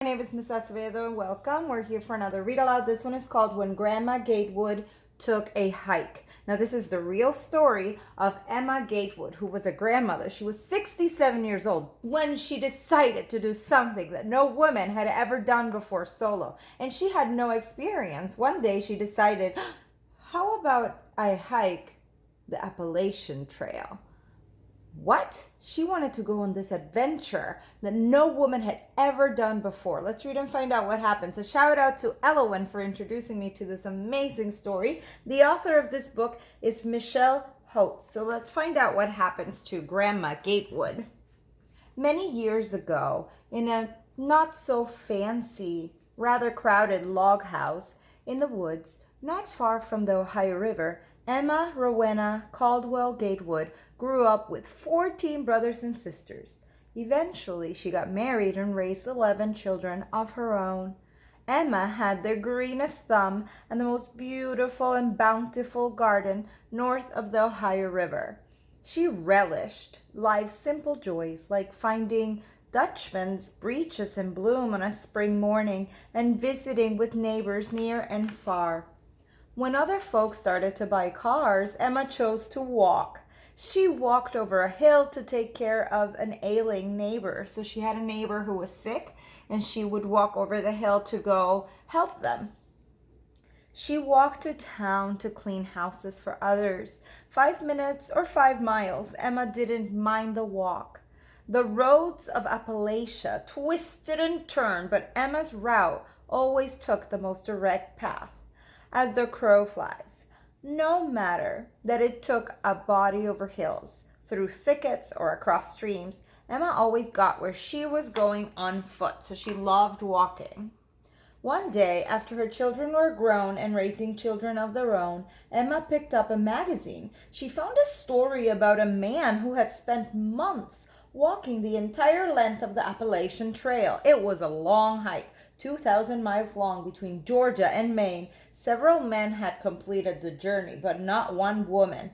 My name is Miss Acevedo and welcome. We're here for another read aloud. This one is called When Grandma Gatewood Took a Hike. Now, this is the real story of Emma Gatewood, who was a grandmother. She was 67 years old when she decided to do something that no woman had ever done before solo. And she had no experience. One day she decided, how about I hike the Appalachian Trail? What? She wanted to go on this adventure that no woman had ever done before. Let's read and find out what happens. A shout out to Elowen for introducing me to this amazing story. The author of this book is Michelle Houts. So let's find out what happens to Grandma Gatewood. Many years ago, in a not so fancy, rather crowded log house in the woods, not far from the Ohio River, Emma Rowena Caldwell Gatewood grew up with 14 brothers and sisters. Eventually, she got married and raised 11 children of her own. Emma had the greenest thumb and the most beautiful and bountiful garden north of the Ohio River. She relished life's simple joys, like finding Dutchman's breeches in bloom on a spring morning and visiting with neighbors near and far. When other folks started to buy cars, Emma chose to walk. She walked over a hill to take care of an ailing neighbor. So she had a neighbor who was sick, and she would walk over the hill to go help them. She walked to town to clean houses for others. 5 minutes or 5 miles, Emma didn't mind the walk. The roads of Appalachia twisted and turned, but Emma's route always took the most direct path as the crow flies. No matter that it took a body over hills, through thickets, or across streams, Emma always got where she was going on foot, so she loved walking. One day, after her children were grown and raising children of their own, Emma picked up a magazine. She found a story about a man who had spent months walking the entire length of the Appalachian Trail. It was a long hike, 2,000 miles long between Georgia and Maine. Several men had completed the journey, but not one woman.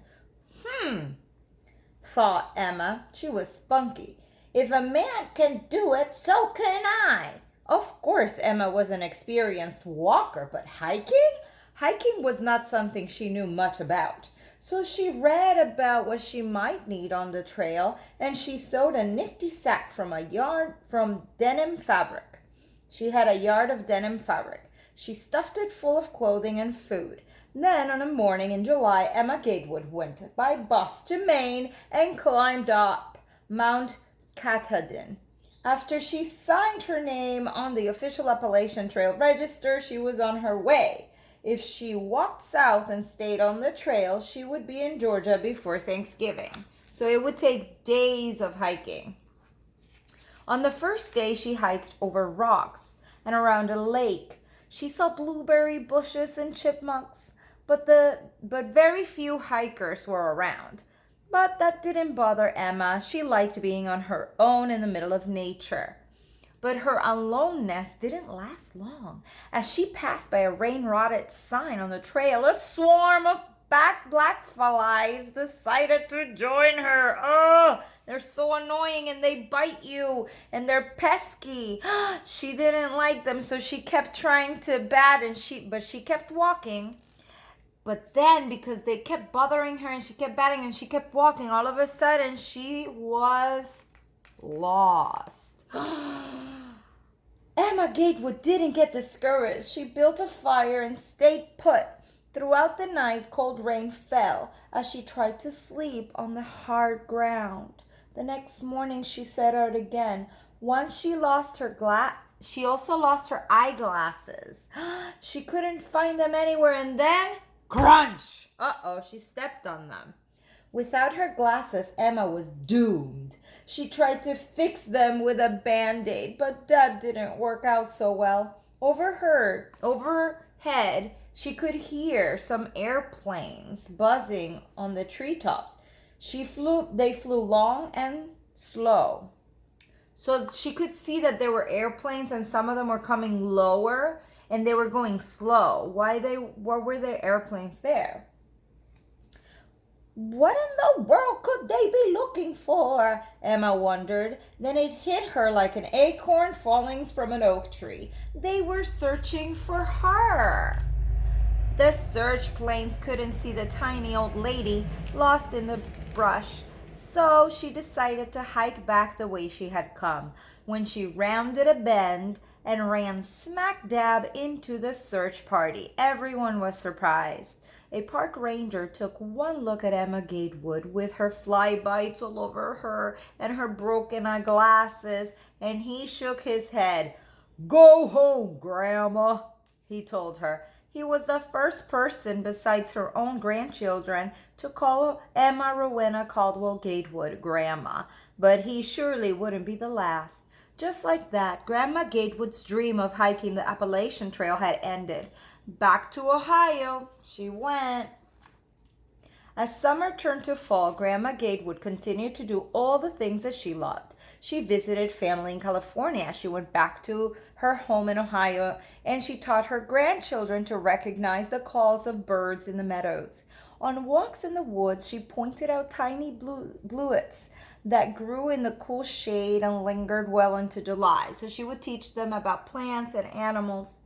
Thought Emma. She was spunky. If a man can do it, so can I. Of course, Emma was an experienced walker, but hiking? Hiking was not something she knew much about. So she read about what she might need on the trail, and she sewed a nifty sack from denim fabric. She had a yard of denim fabric. She stuffed it full of clothing and food. Then, on a morning in July, Emma Gatewood went by bus to Maine and climbed up Mount Katahdin. After she signed her name on the official Appalachian Trail register, she was on her way. If she walked south and stayed on the trail, she would be in Georgia before Thanksgiving. So it would take days of hiking. On the first day, she hiked over rocks and around a lake. She saw blueberry bushes and chipmunks, but very few hikers were around. But that didn't bother Emma. She liked being on her own in the middle of nature. But her aloneness didn't last long. As she passed by a rain-rotted sign on the trail, a swarm of black flies decided to join her. Oh, they're so annoying and they bite you and they're pesky. She didn't like them, so she kept trying to bat but she kept walking. But then, because they kept bothering her and she kept batting and she kept walking, all of a sudden she was lost. Emma Gatewood didn't get discouraged. She built a fire and stayed put. Throughout the night, cold rain fell as she tried to sleep on the hard ground. The next morning, she set out again. Once she lost her she also lost her eyeglasses. She couldn't find them anywhere, and then crunch! She stepped on them. Without her glasses, Emma was doomed. She tried to fix them with a Band-Aid, but that didn't work out so well. Overhead, she could hear some airplanes buzzing on the treetops. They flew long and slow. So she could see that there were airplanes and some of them were coming lower and they were going slow. Why were there airplanes there? What in the world could they be looking for? Emma wondered. Then it hit her like an acorn falling from an oak tree. They were searching for her. The search planes couldn't see the tiny old lady lost in the brush, so she decided to hike back the way she had come. When she rounded a bend and ran smack dab into the search party, everyone was surprised. A park ranger took one look at Emma Gatewood with her fly bites all over her and her broken glasses, and he shook his head. "Go home, Grandma," he told her. He was the first person besides her own grandchildren to call Emma Rowena Caldwell Gatewood Grandma, but he surely wouldn't be the last. Just like that, Grandma Gatewood's dream of hiking the Appalachian Trail had ended. Back to Ohio she went. As summer turned to fall, Grandma Gatewood continued to do all the things that she loved. She visited family in California. She went back to her home in Ohio, and she taught her grandchildren to recognize the calls of birds in the meadows. On walks in the woods, she pointed out tiny bluets that grew in the cool shade and lingered well into July. So she would teach them about plants and animals.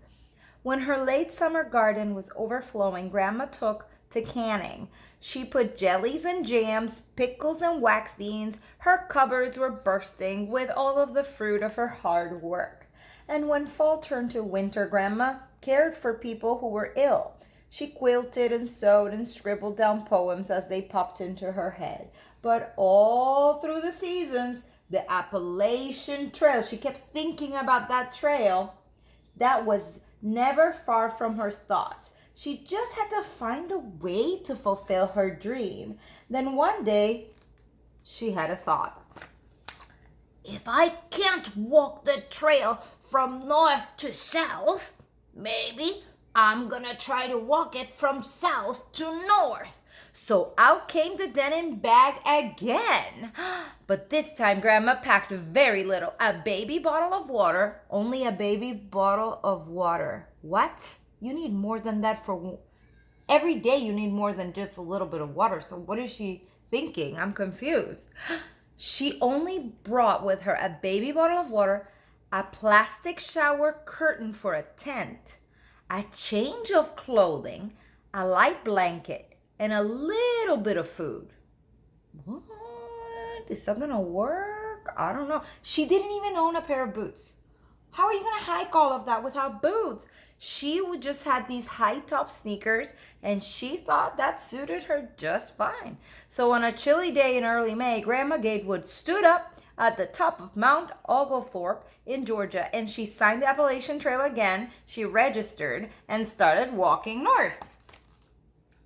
When her late summer garden was overflowing, Grandma took to canning. She put jellies and jams, pickles and wax beans. Her cupboards were bursting with all of the fruit of her hard work. And when fall turned to winter, Grandma cared for people who were ill. She quilted and sewed and scribbled down poems as they popped into her head. But all through the seasons, the Appalachian Trail, she kept thinking about that trail. That was never far from her thoughts. She just had to find a way to fulfill her dream. Then one day, she had a thought. If I can't walk the trail from north to south, maybe I'm gonna try to walk it from south to north. So out came the denim bag again. But this time Grandma packed very little. A baby bottle of water. Only a baby bottle of water. What? You need more than that for... Every day you need more than just a little bit of water. So what is she thinking? I'm confused. She only brought with her a baby bottle of water, a plastic shower curtain for a tent, a change of clothing, a light blanket, and a little bit of food. What? Is that gonna work? I don't know. She didn't even own a pair of boots. How are you gonna hike all of that without boots? She would just had these high top sneakers, and she thought that suited her just fine. So on a chilly day in early May, Grandma Gatewood stood up at the top of Mount Oglethorpe in Georgia, and she signed the Appalachian Trail again. She registered and started walking north.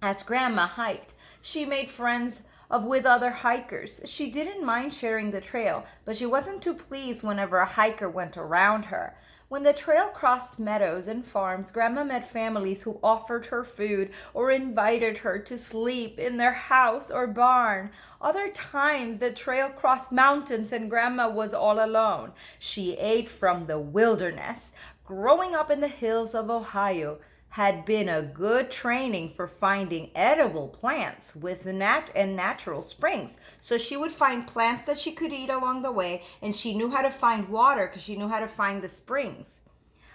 As Grandma hiked, she made friends with other hikers. She didn't mind sharing the trail, but she wasn't too pleased whenever a hiker went around her. When the trail crossed meadows and farms, Grandma met families who offered her food or invited her to sleep in their house or barn. Other times, the trail crossed mountains and Grandma was all alone. She ate from the wilderness. Growing up in the hills of Ohio had been a good training for finding edible plants with natural springs. So she would find plants that she could eat along the way, and she knew how to find water because she knew how to find the springs.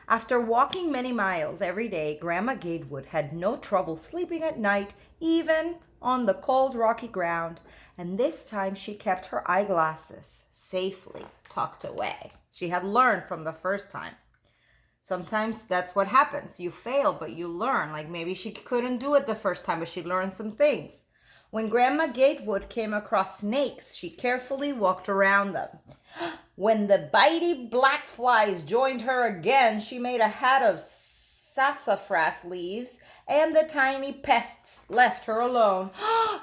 After walking many miles every day, Grandma Gatewood had no trouble sleeping at night, even on the cold rocky ground. And this time she kept her eyeglasses safely tucked away. She had learned from the first time. Sometimes that's what happens. You fail, but you learn. Like maybe she couldn't do it the first time, but she learned some things. When Grandma Gatewood came across snakes, she carefully walked around them. When the bitey black flies joined her again, she made a hat of sassafras leaves, and the tiny pests left her alone.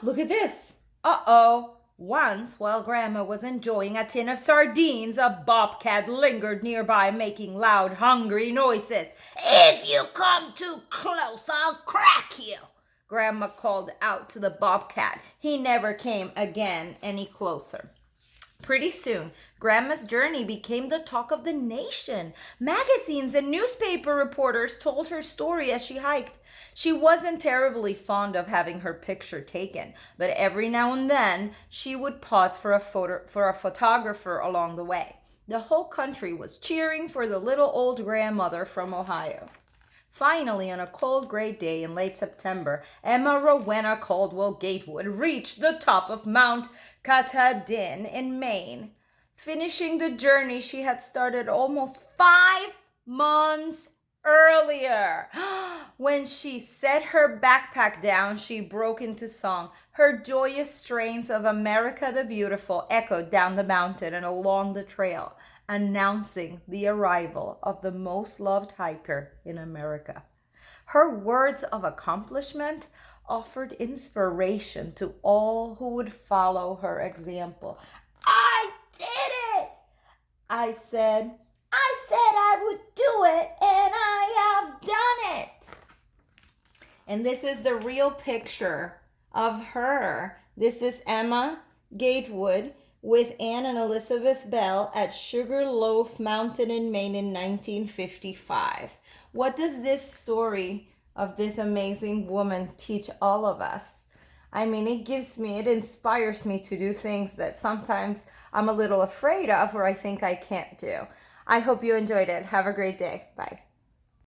Look at this. Uh-oh. Once, while Grandma was enjoying a tin of sardines, a bobcat lingered nearby, making loud, hungry noises. "If you come too close, I'll crack you," Grandma called out to the bobcat. He never came again any closer. Pretty soon, Grandma's journey became the talk of the nation. Magazines and newspaper reporters told her story as she hiked. She wasn't terribly fond of having her picture taken, but every now and then she would pause for a photographer along the way. The whole country was cheering for the little old grandmother from Ohio. Finally, on a cold gray day in late September, Emma Rowena Caldwell Gatewood reached the top of Mount Katahdin in Maine, finishing the journey she had started almost 5 months earlier. When she set her backpack down, she broke into song. Her joyous strains of America the Beautiful echoed down the mountain and along the trail, announcing the arrival of the most loved hiker in America. Her words of accomplishment offered inspiration to all who would follow her example. I did it! I said I would do it, and I have done it. And this is the real picture of her. This is Emma Gatewood with Anne and Elizabeth Bell at Sugarloaf Mountain in Maine in 1955. What does this story of this amazing woman teach all of us? I mean, it inspires me to do things that sometimes I'm a little afraid of or I think I can't do. I hope you enjoyed it. Have a great day. Bye.